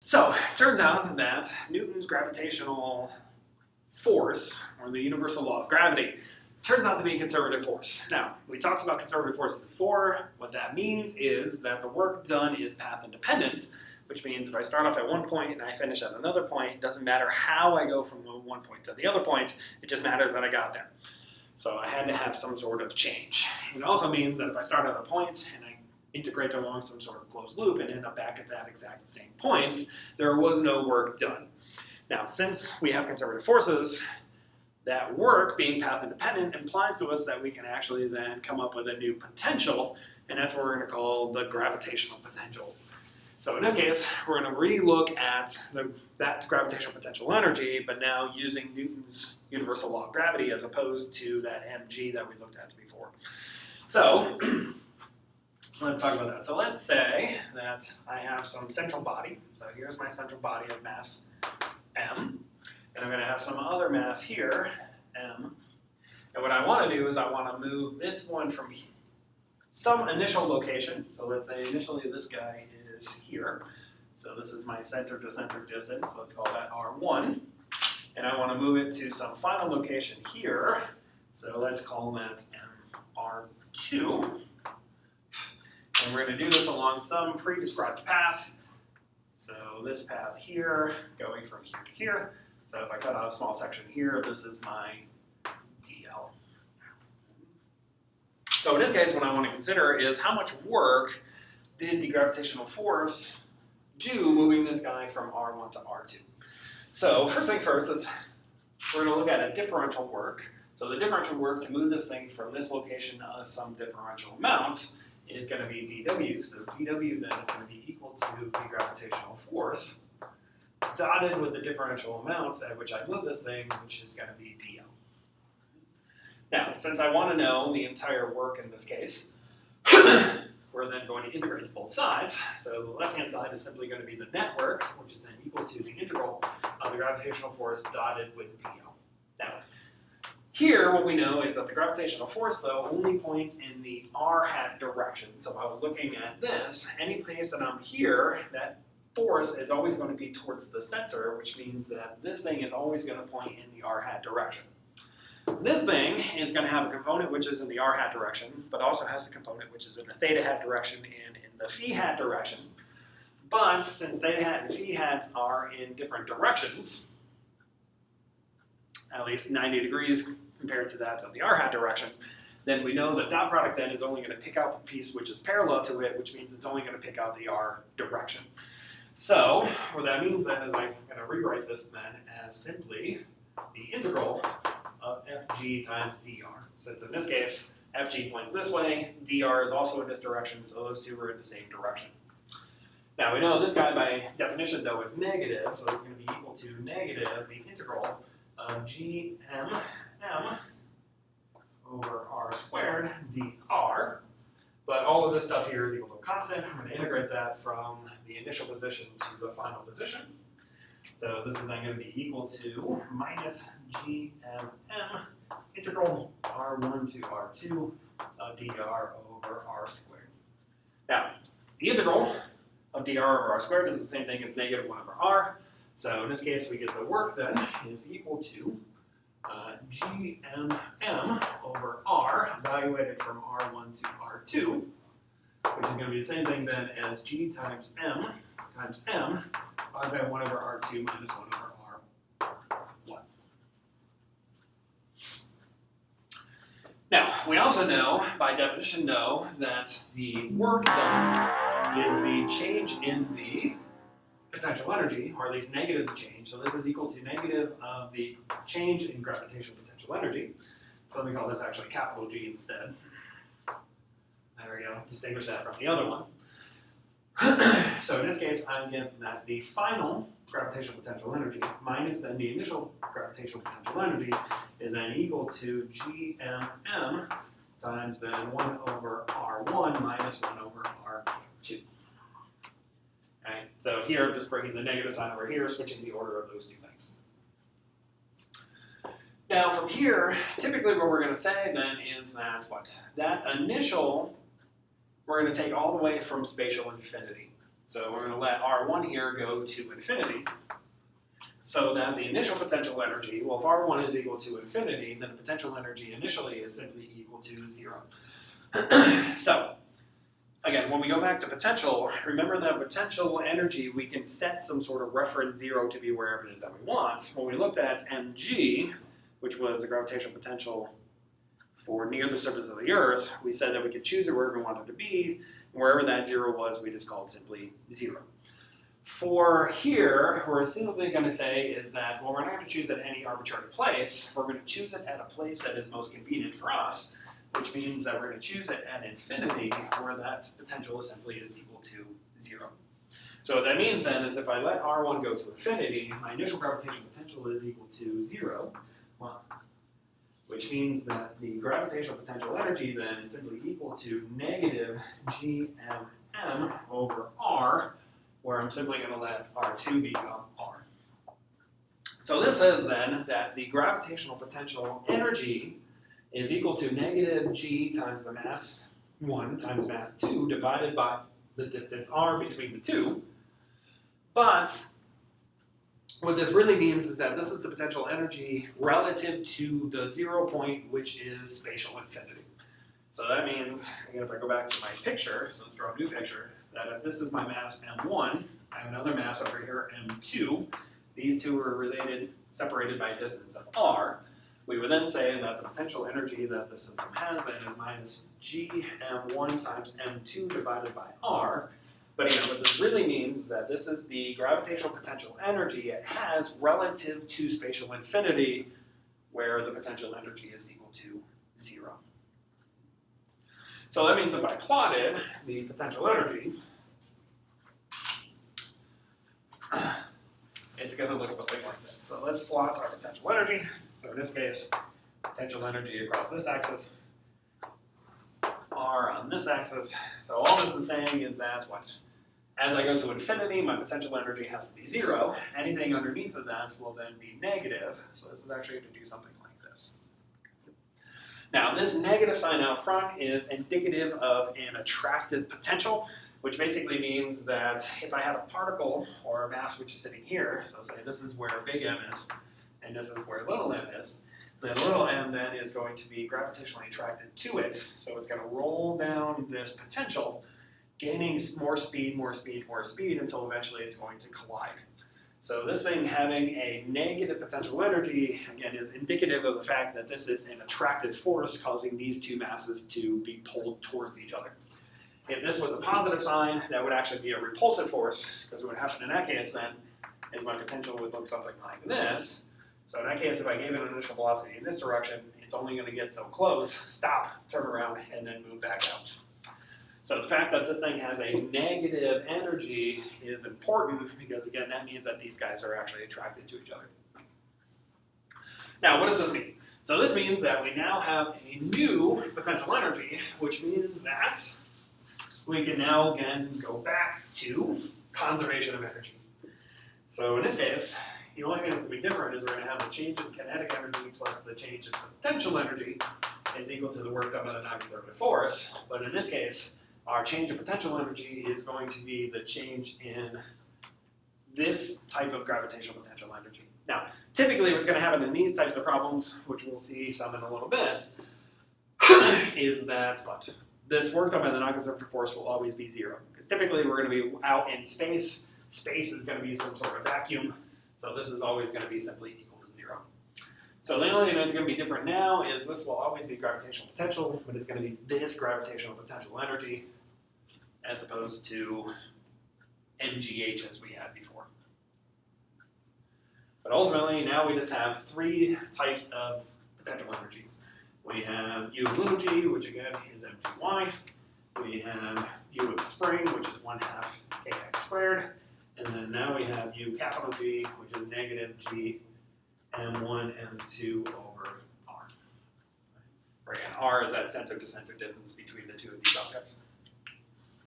So, it turns out that Newton's gravitational force, or the universal law of gravity, turns out to be a conservative force. Now, we talked about conservative forces before. What that means is that the work done is path independent, which means if I start off at one point and I finish at another point, it doesn't matter how I go from the one point to the other point, it just matters that I got there. So I had to have some sort of change. It also means that if I start at a point and I integrate along some sort of closed loop and end up back at that exact same point, there was no work done. Now, since we have conservative forces, that work being path independent implies to us that we can actually then come up with a new potential, and that's what we're going to call the gravitational potential. So in this case, we're going to re-look at that gravitational potential energy, but now using Newton's universal law of gravity as opposed to that mg that we looked at before. So let's talk about that. So let's say that I have some central body. So here's my central body of mass m, and I'm going to have some other mass here, m. And what I want to do is I want to move this one from some initial location. So let's say initially this guy is here. So this is my center to center distance. Let's call that r1. And I want to move it to some final location here. So let's call that r2. And we're going to do this along some pre-described path. So this path here, going from here to here. So if I cut out a small section here, this is my DL. So in this case, what I want to consider is how much work did the gravitational force do moving this guy from R1 to R2. So first things first is we're going to look at a differential work. So the differential work to move this thing from this location some differential amount is going to be dW. So dW then is going to be equal to the gravitational force dotted with the differential amounts at which I move this thing, which is going to be dl. Now, since I want to know the entire work in this case, we're then going to integrate both sides. So the left-hand side is simply going to be the net work, which is then equal to the integral of the gravitational force dotted with dl. Now, here, what we know is that the gravitational force, though, only points in the r hat direction. So if I was looking at this, any place that I'm here, that force is always going to be towards the center, which means that this thing is always going to point in the r hat direction. This thing is going to have a component which is in the r hat direction, but also has a component which is in the theta hat direction and in the phi hat direction. But since theta hat and phi hats are in different directions, at least 90 degrees compared to that of the r hat direction, then we know that dot product then is only going to pick out the piece which is parallel to it, which means it's only going to pick out the r direction. So what that means then is I'm going to rewrite this then as simply the integral of fg times dr. Since in this case, fg points this way, dr is also in this direction, so those two are in the same direction. Now we know this guy by definition though is negative, so it's going to be equal to negative the integral of gmm over r squared dr. But all of this stuff here is equal to a constant. I'm going to integrate that from the initial position to the final position. So this is then going to be equal to minus gmm integral r1 to r2 of dr over r squared. Now, the integral of dr over r squared is the same thing as negative 1 over r. So in this case, we get the work then is equal to gmm over r, evaluated from r1 to r2, which is going to be the same thing then as g times m divided by 1 over r2 minus 1 over r1. Now, we also know, by definition know, that the work done is the change in the potential energy, or at least negative the change. So this is equal to negative of the change in gravitational potential energy. So let me call this actually capital G instead. There we go, distinguish that from the other one. So in this case, I'm getting that the final gravitational potential energy minus then the initial gravitational potential energy is then equal to gmm times then 1 over r1 minus 1 over r2. Right? So here, just bringing the negative sign over here, switching the order of those two things. Now from here, typically what we're going to say then is that what? That initial, we're going to take all the way from spatial infinity. So we're going to let R1 here go to infinity, so that the initial potential energy, well, if R1 is equal to infinity, then the potential energy initially is simply equal to 0. So, again, when we go back to potential, remember that potential energy, we can set some sort of reference 0 to be wherever it is that we want. When we looked at mg, which was the gravitational potential for near the surface of the Earth, we said that we could choose it wherever we wanted to be, and wherever that 0 was, we just called simply 0. For here, we're simply going to say is that, well, we're not going to choose it at any arbitrary place. We're going to choose it at a place that is most convenient for us, which means that we're going to choose it at infinity, where that potential simply is equal to 0. So what that means then is if I let R1 go to infinity, my initial gravitational potential is equal to 0, well, which means that the gravitational potential energy then is simply equal to negative GMM over R, where I'm simply going to let R2 become R. So this says then that the gravitational potential energy is equal to negative g times the mass 1 times mass 2 divided by the distance r between the two. But what this really means is that this is the potential energy relative to the 0 point, which is spatial infinity. So that means, again, if I go back to my picture, so let's draw a new picture, that if this is my mass m1, I have another mass over here, m2. These two are related, separated by a distance of r. We would then say that the potential energy that the system has then is minus gm1 times m2 divided by r. But again, what this really means is that this is the gravitational potential energy it has relative to spatial infinity, where the potential energy is equal to 0. So that means if I plotted the potential energy, it's going to look something like this. So let's plot our potential energy. So in this case, potential energy across this axis, R on this axis. So all this is saying is that what? As I go to infinity, my potential energy has to be 0. Anything underneath of that will then be negative. So this is actually going to do something like this. Now, this negative sign out front is indicative of an attractive potential, which basically means that if I had a particle or a mass which is sitting here, so say this is where big M is, and this is where little m is, then little m then is going to be gravitationally attracted to it, so it's going to roll down this potential, gaining more speed, more speed, more speed, until eventually it's going to collide. So this thing having a negative potential energy, again, is indicative of the fact that this is an attractive force causing these two masses to be pulled towards each other. If this was a positive sign, that would actually be a repulsive force, because what would happen in that case then is my potential would look something like this. So in that case, if I gave it an initial velocity in this direction, it's only going to get so close, stop, turn around, and then move back out. So the fact that this thing has a negative energy is important because, again, that means that these guys are actually attracted to each other. Now, what does this mean? So this means that we now have a new potential energy, which means that we can now, again, go back to conservation of energy. So in this case, the only thing that's going to be different is we're going to have the change in kinetic energy plus the change in potential energy is equal to the work done by the non-conservative force. But in this case, our change in potential energy is going to be the change in this type of gravitational potential energy. Now, typically what's going to happen in these types of problems, which we'll see some in a little bit, is that what? This work done by the non-conservative force will always be 0. Because typically we're going to be out in space. Space is going to be some sort of vacuum. So this is always going to be simply equal to 0. So the only thing that's going to be different now is this will always be gravitational potential, but it's going to be this gravitational potential energy as opposed to mgh as we had before. But ultimately, now we just have 3 types of potential energies. We have u of little g, which again is mgy. We have u of the spring, which is 1/2 kx squared. And then now we have u capital G, which is negative g m1, m2 over r. Where again, r is that center to center distance between the two of these objects.